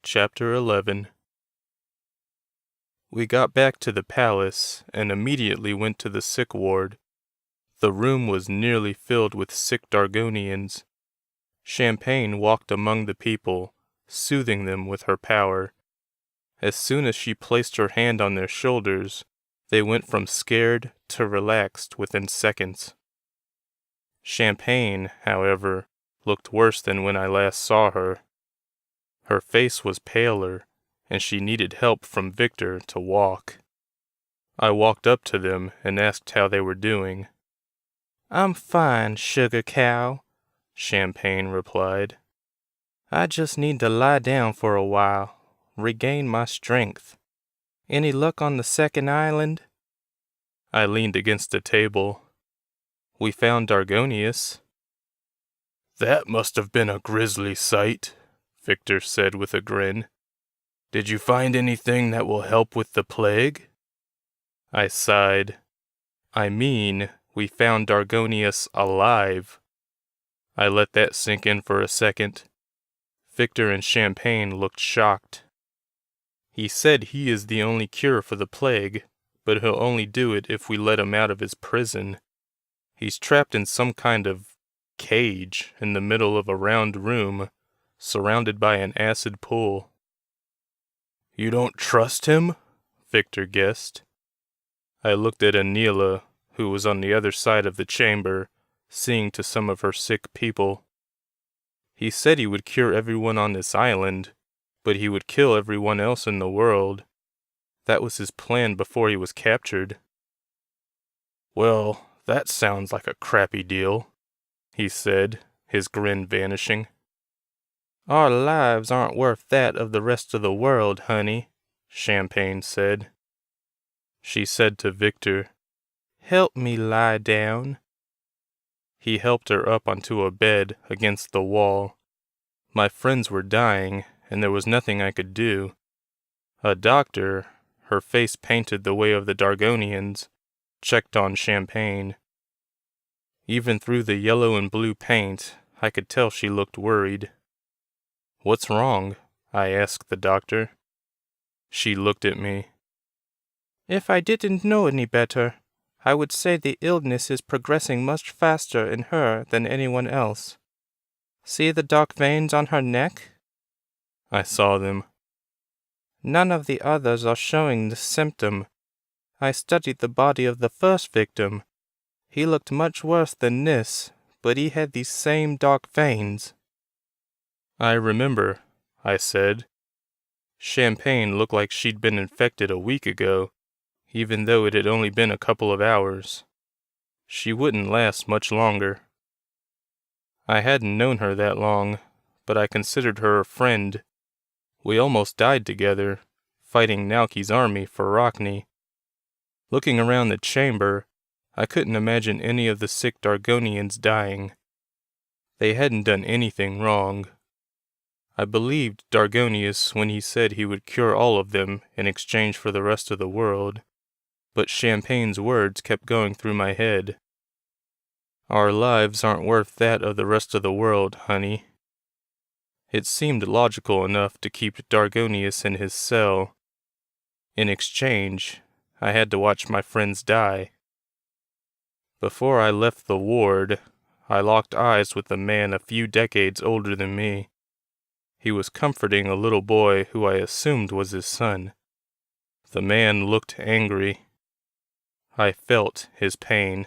Chapter 11. We got back to the palace and immediately went to the sick ward. The room was nearly filled with sick Dargonians. Champagne walked among the people, soothing them with her power. As soon as she placed her hand on their shoulders, they went from scared to relaxed within seconds. Champagne, however, looked worse than when I last saw her. Her face was paler, and she needed help from Victor to walk. I walked up to them and asked how they were doing. "I'm fine, sugar cow," Champagne replied. "I just need to lie down for a while, regain my strength. Any luck on the second island?" I leaned against the table. "We found Dargonius." "That must have been a grisly sight," Victor said with a grin. "Did you find anything that will help with the plague?" I sighed. "I mean, we found Dargonius alive." I let that sink in for a second. Victor and Champagne looked shocked. "He said he is the only cure for the plague, but he'll only do it if we let him out of his prison. He's trapped in some kind of cage in the middle of a round room, surrounded by an acid pool." "You don't trust him?" Victor guessed. I looked at Anila, who was on the other side of the chamber, seeing to some of her sick people. "He said he would cure everyone on this island, but he would kill everyone else in the world. That was his plan before he was captured." "Well, that sounds like a crappy deal," he said, his grin vanishing. "Our lives aren't worth that of the rest of the world, honey," Champagne said. She said to Victor, "Help me lie down." He helped her up onto a bed against the wall. My friends were dying, and there was nothing I could do. A doctor, her face painted the way of the Dargonians, checked on Champagne. Even through the yellow and blue paint, I could tell she looked worried. "What's wrong?" I asked the doctor. She looked at me. "If I didn't know any better, I would say the illness is progressing much faster in her than anyone else. See the dark veins on her neck?" I saw them. "None of the others are showing this symptom. I studied the body of the first victim. He looked much worse than this, but he had these same dark veins." "I remember," I said. Champagne looked like she'd been infected a week ago, even though it had only been a couple of hours. She wouldn't last much longer. I hadn't known her that long, but I considered her a friend. We almost died together, fighting Naoki's army for Rockney. Looking around the chamber, I couldn't imagine any of the sick Dargonians dying. They hadn't done anything wrong. I believed Dargonius when he said he would cure all of them in exchange for the rest of the world, but Champagne's words kept going through my head. "Our lives aren't worth that of the rest of the world, honey." It seemed logical enough to keep Dargonius in his cell. In exchange, I had to watch my friends die. Before I left the ward, I locked eyes with a man a few decades older than me. He was comforting a little boy who I assumed was his son. The man looked angry. I felt his pain.